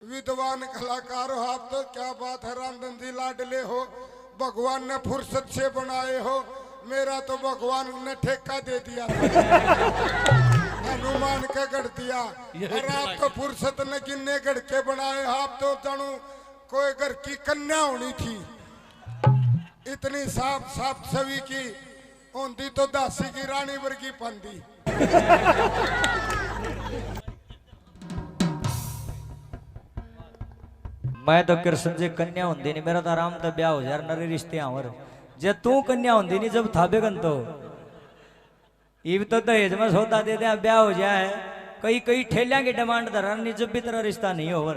विद्वान कलाकार हो आप तो, क्या बात है, रामधन जी लाडले हो, भगवान ने फुर्सत से बनाए हो। मेरा तो भगवान ने ठेका दे दिया हनुमान के गढ़ दिया, और आप तो फुर्सत ने गिन्ने गढ़ के बनाए। आप तो जानू कोई घर की कन्या होनी थी, इतनी साफ साफ छवि की होती तो दासी की रानी वर्गी पंदी। मैं तो कृष्ण जी कन्या होंदी नहीं, मेरा तो आराम तो ब्याह हो जाए नरे रिश्ते आवर। जे तू कन्या होंदी नहीं जब थाबे गन तो इब तो दहेज में सौदा दे दे ब्याह हो जाए। कई कई ठेलिया की डिमांड धरा नहीं, जब भी तेरा रिश्ता नहीं होवर।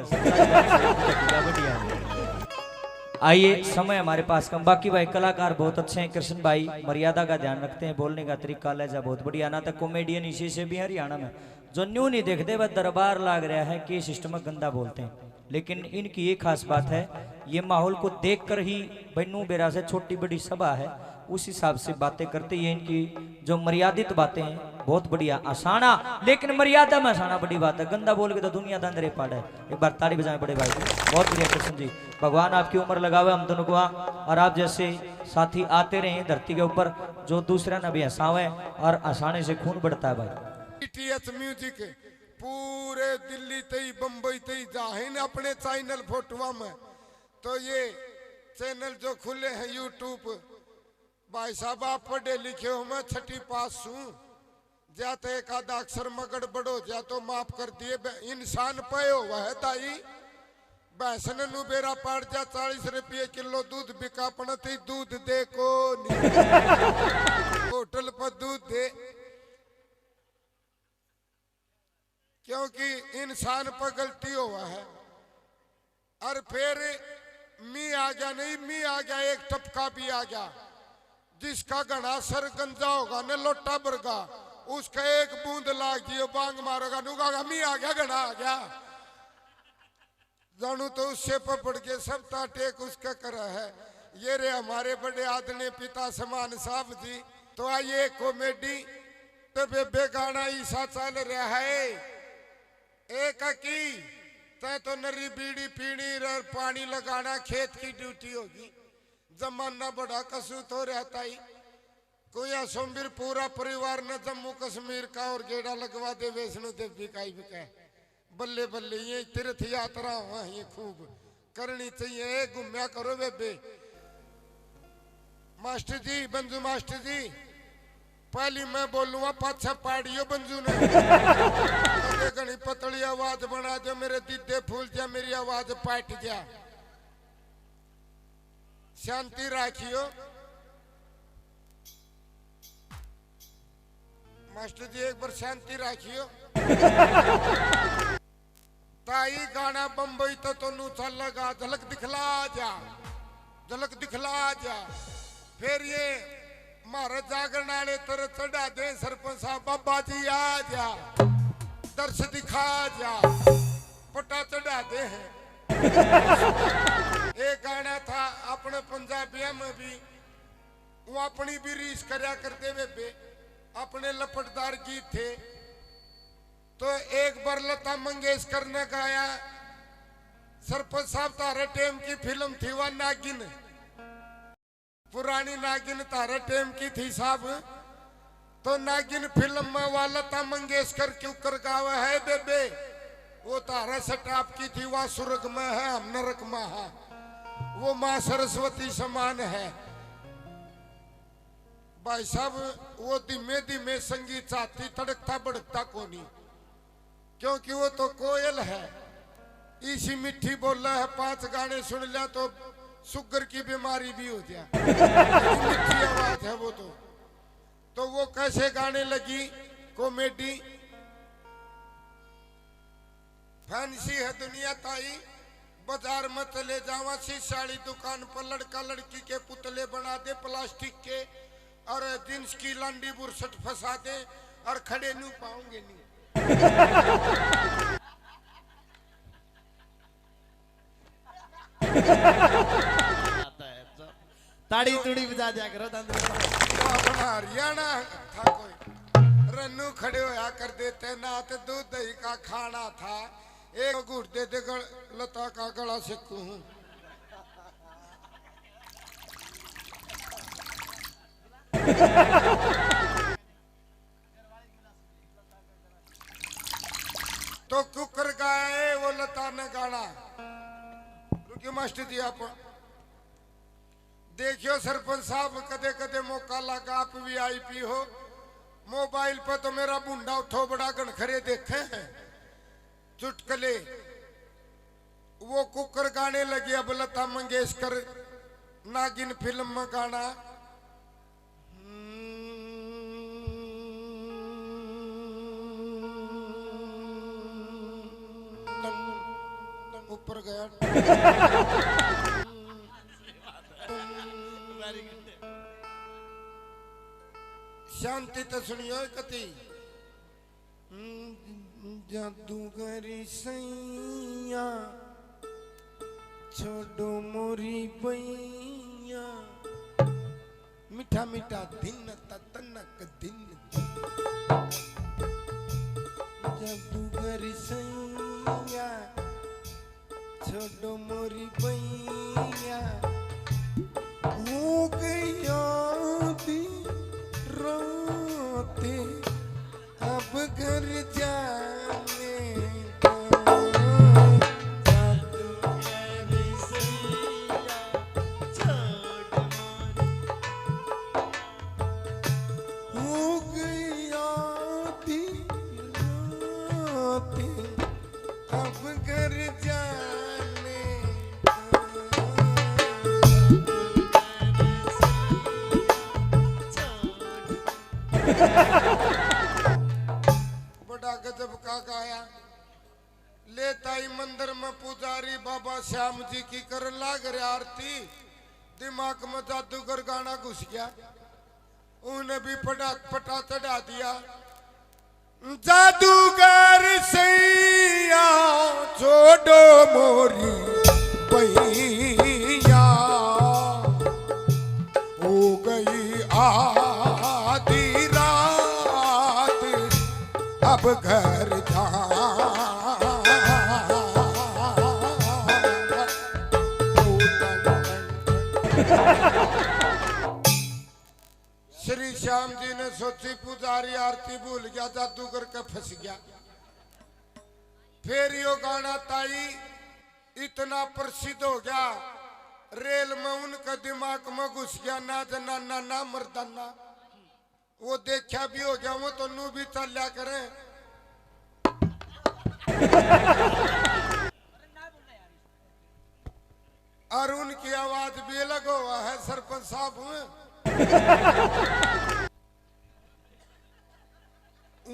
आइए, समय हमारे पास कम, बाकी भाई कलाकार बहुत अच्छे हैं। कृष्ण भाई मर्यादा का ध्यान रखते हैं, बोलने का तरीका लहजा बहुत बढ़िया ना। तो कॉमेडियन इसी से भी हरियाणा में जो न्यू नहीं देखते वह दरबार लाग रहा है कि सिस्टम गंदा बोलते हैं, लेकिन इनकी एक खास बात है, ये माहौल को देखकर ही बन्नू बेरा से छोटी बड़ी सभा है उस हिसाब से बातें करते। ये इनकी जो मर्यादित बातें हैं बहुत बढ़िया आसाना, लेकिन मर्यादा में आसाना बड़ी बात है। गंदा बोल के तो दुनिया दंदरे पाड़ है। एक बार ताड़ी बजाएं बड़े भाई, बहुत बढ़िया कृष्ण जी, भगवान आपकी उम्र लगावे हम दोनों को, और आप जैसे साथी आते रहे धरती के ऊपर जो दूसरा न भी हंसावे, और हंसाने से खून बढ़ता है भाई। टीएच म्यूजिक पूरे दिल्ली तई बम्बई तई जाहिन अपने चैनल फोटुआ में, तो ये चैनल जो खुले हैं यूट्यूब, भाई साहब आप पढ़े लिखे हो, मैं छठी पास हूँ, जाते एक आधा अक्षर में गड़बड़ हो जा तो माफ कर दिए। इंसान पे हुआ है ताई, भैंसन नु बेरा पड़ जा 40 रुपये किलो दूध बिका पड़ती, दूध दे को होटल पर दूध दे, क्योंकि इंसान पर गलती हुआ है। और फिर मी आ गया, नहीं मी आ गया, एक टपका भी आ गया, जिसका घना सर गंजा होगा न लोटा बरगा, उसका एक बूंद लाग दियो बांग मारेगा, नुगा मी आ गया, घना आ गया, जानू तो उससे पकड़ के सब टेक उसका करा है। ये रे हमारे बड़े आदरणीय पिता समान साहब जी। तो आइए कॉमेडी तो बेबे गाना ईसा चल रहा है, एक की तय तो नरी बीड़ी पीनी और पानी लगाना खेत की ड्यूटी होगी, जमाना बड़ा कसूत हो रहता ही। कोई असोम्बिर पूरा परिवार ने जम्मू कश्मीर का और गेड़ा लगवा दे वैष्णो देवी का ही बिका, बल्ले बल्ले ये तीर्थ यात्रा हुआ ये खूब करनी चाहिए, घूमया करो बेबे। मास्टर जी, बंजू मास्टर जी, पहली मैं बोलूंगा पाछा पाड़ियो बंजू ने घनी पतली आवाज बना दो, मेरे दीदे फूल जा, मेरी आवाज पाट जा, शांति राखियो। मास्टर जी एक बार शांति राखियो। ताई गाना बम्बई तो नू चल लगा, झलक दिखला जा, झलक दिखला जा। फिर ये मारे जागरण वाले तर चढ़ा दे, सरपंच साहब बाबा जी आ जा, दर्श दिखा जा, पटा चढ़ा दे हैं। एक गाना था अपने पंजाबिया में भी, वो अपनी भी रीस करया करते बेबे, अपने लपटदार गीत थे। तो एक बार लता मंगेशकर ने गाया, सरपंच साहब तारे टेम की फिल्म थी वह नागिन, पुरानी नागिन तारे टेम की थी साहब। तो नागिन फिल्म में वह लता मंगेशकर क्यों कर गावा है बेबे, वो तारा सटाप की थी, वह स्वर्ग में है हम नरक में है, वो माँ सरस्वती समान है। भाई साहब वो धीमे धीमे संगीत चाहती, तड़कता भड़कता कोनी, क्योंकि वो तो कोयल है, इसी मिट्टी बोल रहा है, 5 गाने सुन लिया तो शुगर की बीमारी भी हो जाए, मिट्टी आवाज है वो तो वो कैसे गाने लगी कॉमेडी। फैंसी है दुनिया ताई, बाजार में चले जावा, शीशाड़ी दुकान पर लड़का लड़की के पुतले बना दे प्लास्टिक के, और जींस की लंडी बुरसट फंसा दे, और खड़े नहीं पाऊंगे नहीं। ताड़ी तुड़ी बजा दिया करो। तो अपना हरियाणा था कोई, रन्नू खड़े होया कर देते ना, तो दूध दही का खाना था। एक घूट दे दे लता का गला सिक्कू हूं। तो कुकर गाए वो लता ने गाना रुकी मास्टर जी आप देखियो सरपंच साहब कदे कदे मौका लगा आप VIP हो मोबाइल पर तो मेरा बुंडा उठो बड़ा गणखरे देखे हैं चुटकले वो कुकर गाने लगे अब लता मंगेशकर नागिन फिल्म में गाना ऊपर गया शांति तो सुनियो कति जादूगरी सैया छोड़ो मोरी बैया मीठा मीठा दिन तनक दिन जादूगरी सैया छोड़ो मोरी बैया हो गया रोते अब घर जाने हो गया रोते अब घर जाने बड़ा गजब का गाया ले ताई मंदिर में पुजारी बाबा श्याम जी की कर लाग रही आरती दिमाग में जादूगर गाना घुस गया उन्हें भी पटा चढ़ा दिया जादूगर सैया छोड़ो मोरी भैया हो गई आधी रात अब घर जा श्री श्याम जी ने सोची पुजारी आरती भूल गया जादूगर के फंस गया फिर यो गाना ताई इतना प्रसिद्ध हो गया रेल में उनका दिमाग में घुस गया ना जनाना ना मर्दाना वो देखा भी हो गया वो तो नू भी चलिया करे और उनकी आवाज भी अलग हुआ है सरपंच साहब में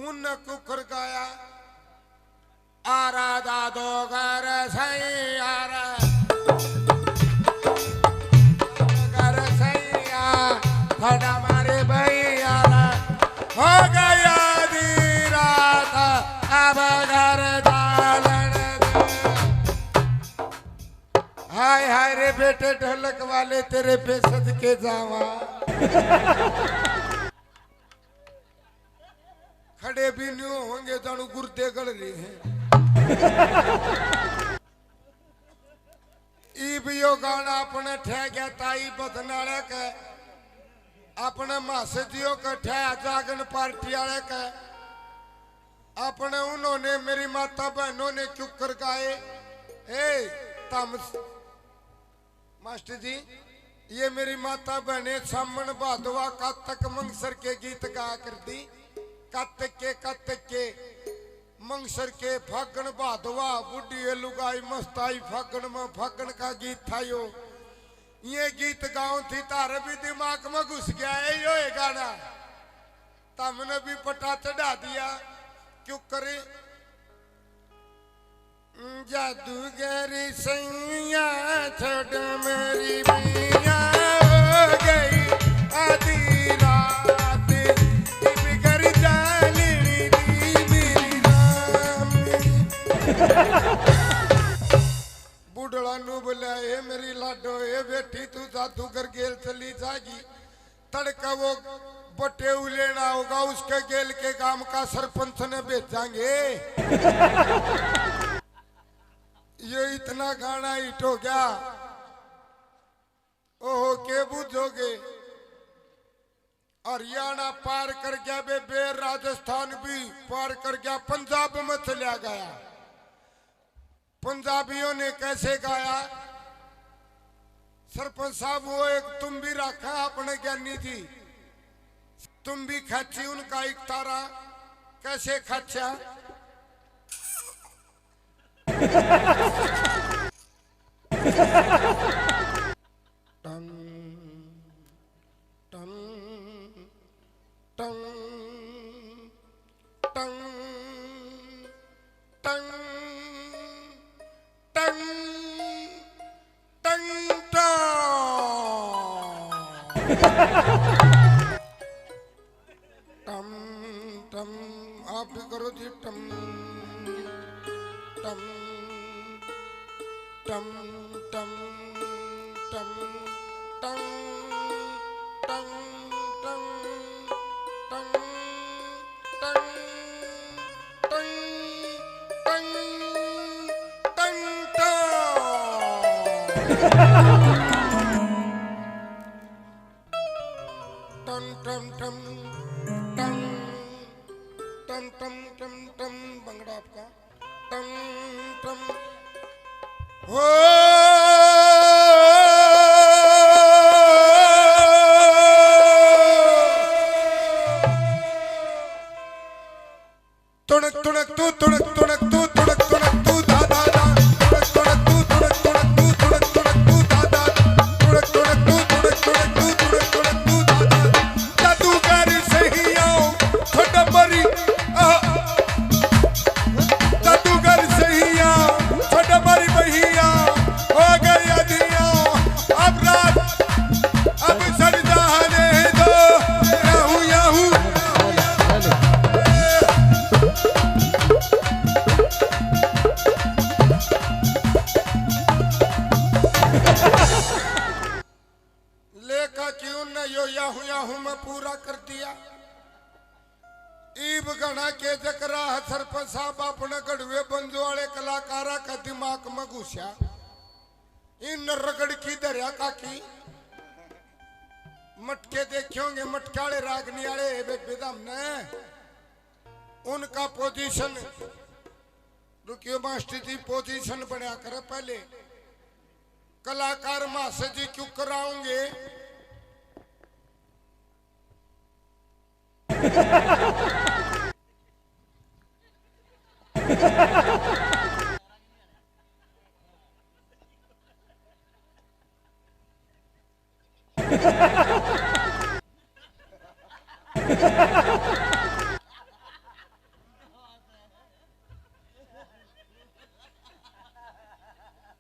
उन कुकर गाया आरा दादो घर सही आरा घर सही खड़ा मारे भैया हो गया दी रात अब घर डालन हाय हाय रे बेटे ढोलक वाले तेरे पे सदके जावा खड़े भी नहीं होंगे जानू गुर्दे गड़ रहे हैं यो गाना अपने ठह गया ताई बदनाले के अपने मासजियों का ठह जागन पार्टी वाले के अपने उन्होंने मेरी माता बहनों ने चुप कर गाए ए तम मास्टर जी ये मेरी माता बहने सामन भादवा कातक मंगसर के गीत गा कर दी कातक के मंगसर के फागण भादवा बुढ़ी लुगाई मस्ताई फागण में फागण का गीत था ये गीत गाँव थी तारे भी दिमाग में घुस गया है यो ये गाना तमने भी पटा चढ़ा दिया क्यों करे जादूगरी सैया छोड़ मेरी मैया हो गई आधी रात बिगड़ जानी मेरी राम बुढ़ड़ा नु बोला ए मेरी लाडो ए बेटी तू जादूगर गेल चली जागी तड़का वो बटे लेना होगा उसके गेल के गांव का सरपंच ने भेजांगे ये इतना गाना हिट हो गया, ओहो के बुझोगे। हरियाणा पार कर गया बे, राजस्थान भी पार कर गया, पंजाब में चला गया। पंजाबियों ने कैसे गाया? सरपंच साहब वो एक तुम भी रखा अपने ज्ञानी जी, तुम भी खची उनका एक तारा, कैसे खचा? टन टन टन टन टन टन टन टम टम। आप भी करो जी टम टम टम टम टम टम टम टम टम टम टम टम टम टम टम टम टम टम टम। बंगड़ा आपका टम टम हो। तुड़क तुड़क तू तुड़क तुड़क तू तुड़क तुड़क तू दादा तुड़क तुड़क तू तुड़क तुड़क तू तुड़क तुड़क तू दादा तुड़क तुड़क तू तुड़क तुड़क तू तुड़क तुड़क तू दादा। जादूगर सही आओ छोटा बड़ी जादूगर सही आओ छोटा बड़ी भैया हो गया दिया अब रात अब सजदा दे दो याहू याहू। लेखा क्यों न यो याहू याहू में पूरा कर दिया। ईब गणा के जकरा सरपंच साहब अपने गढ़वे बंजो वाले कलाकारा का दिमाग में घुसा। इन रगड़ की दरिया काकी मटके देखियोगे, मटके वाले रागनी वाले बेदम ने उनका पोजीशन रुकियो मास्टर जी पोजीशन बनया करे पहले। कलाकार मासे जी क्यों कराओगे?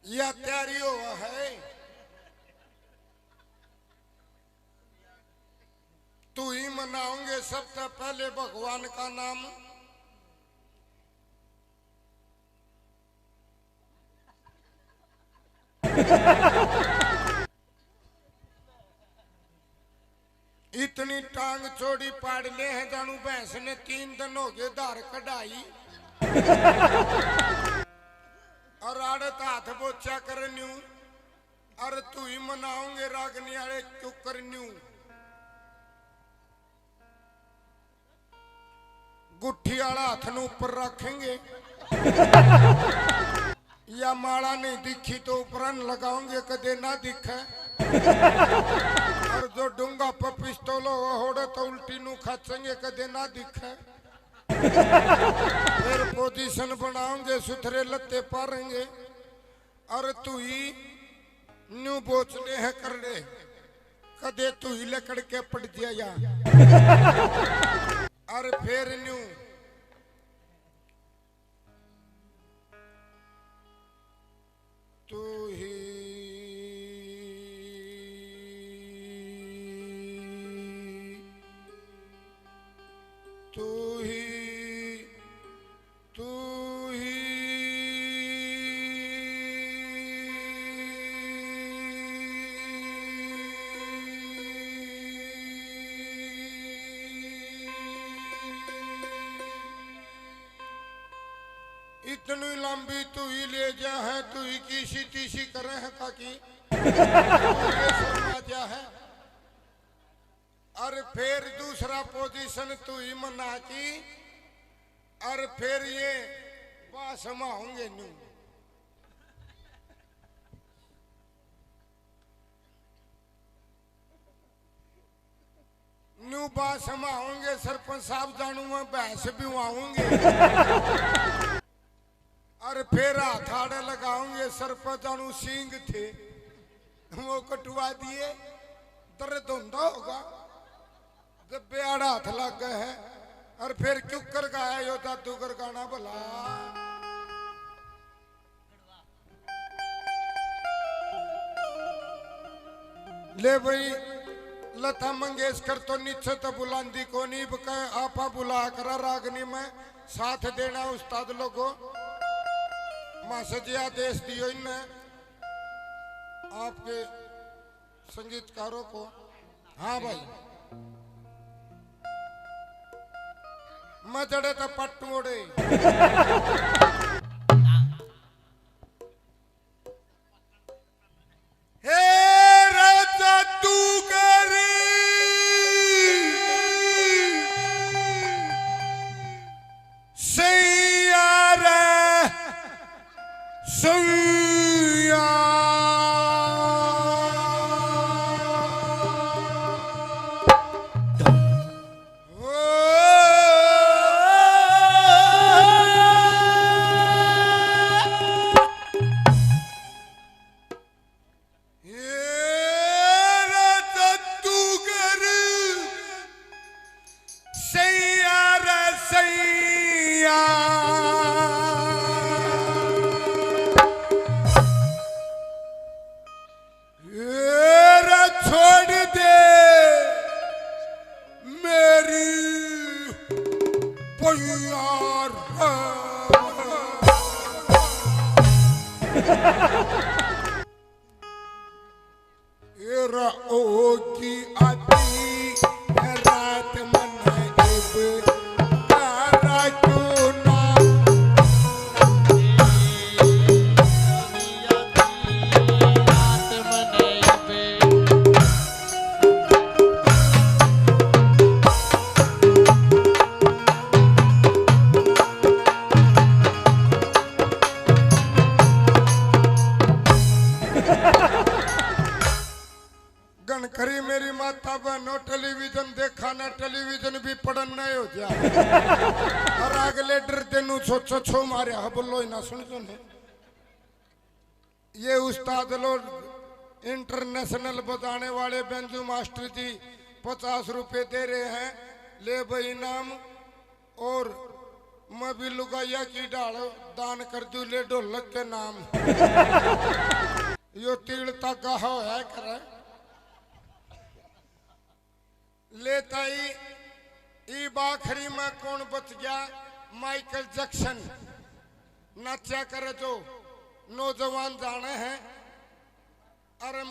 यह तैयारी हुआ है। तू ही मनाओगे सबसे पहले भगवान का नाम। इतनी टांग चोड़ी पाड़ ले है जानू भैंस ने 3 दिन हो गए धार कढ़ाई और आड़त हाथ बोचा करन्यू और तू ही मनाओगे रागनी आड़े क्यों करन्यू। गुट्ठी वाला हाथ न ऊपर रखेंगे या माला नहीं दिखी तो ऊपर लगाओगे कदे ना दिखे। और जो डूंगा पर पिस्तौल होड़े तो उल्टी नू खाचेंगे कदे ना दिखे। फिर पोजीशन बनाओगे सुथरे लत्ते पारेंगे और तू ही न्यू बोचने है कर ले कदे तू ही लकड़ के पड़ जाया। और फिर न्यू तू ही तू ही तू ही इतनी लंबी तू ही ले जा है तू टीसी टीसी करे हैं काकी ये सुनना क्या है। और फिर दूसरा पोजीशन तू ही मना की और फिर ये बासमा होंगे नू नू बासमा होंगे। सरपंच साहब जानू मैं भैंस भी आऊंगे और फिर हाथ लगाऊंगे। सरपंच जानू सींग थे वो कटवा दिए दर्द होता होगा जब बेड़ा हाथ लग गए है। और फिर क्यों कर गाया यो जादूगर गाना भला। ले भाई लता मंगेशकर तो नीचे तो बुलांदी को नहीं आपा बुला करा रागनी में साथ देना उस्ताद लोगों मासजिया देश दियो इनने आपके संगीतकारों को। हाँ भाई मैं जड़े तो पट्टोड़े खरी मेरी माता बहनों टेलीविजन देखा ना टेलीविजन भी पढ़न नहीं हो जा और अगले डरते नु सोचो छो मारे हा बोलो ना सुन सुन। ये उस्ताद लोग इंटरनेशनल बजाने वाले बेंजू मास्टर जी 50 रुपए दे रहे हैं ले भाई इनाम। और मैं भी लुगाइया की डाल दान कर दू ले ढोलक के नाम यो तीड़ता का है करे लेताई ई बाखरी में कौन बच गया। माइकल जैक्सन नाचा करे जो नौजवान जाने हैं। अरे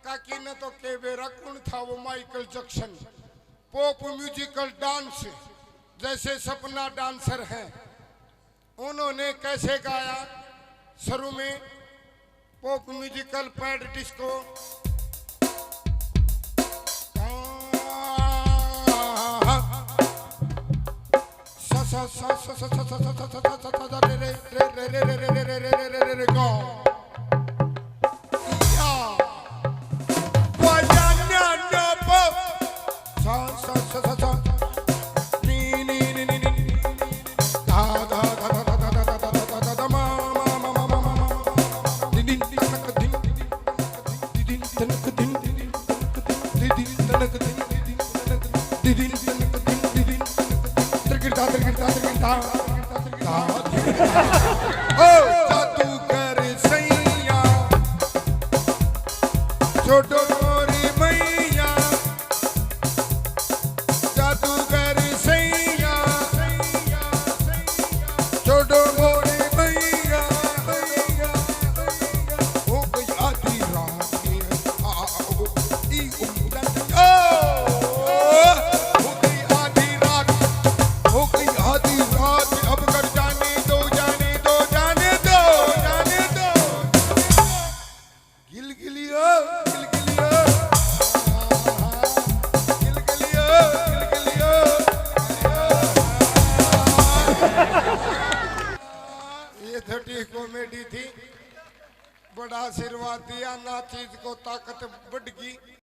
काकी ने तो के बेरा कौन था वो Michael Jackson. Pop musical dance जैसे सपना डांसर हैं उन्होंने कैसे गाया शुरू में पॉप म्यूजिकल पैड डिस्को सटी कॉमेडी थी। बड़ा आशीर्वाद दिया ना, चीज को ताकत बढ़ गई।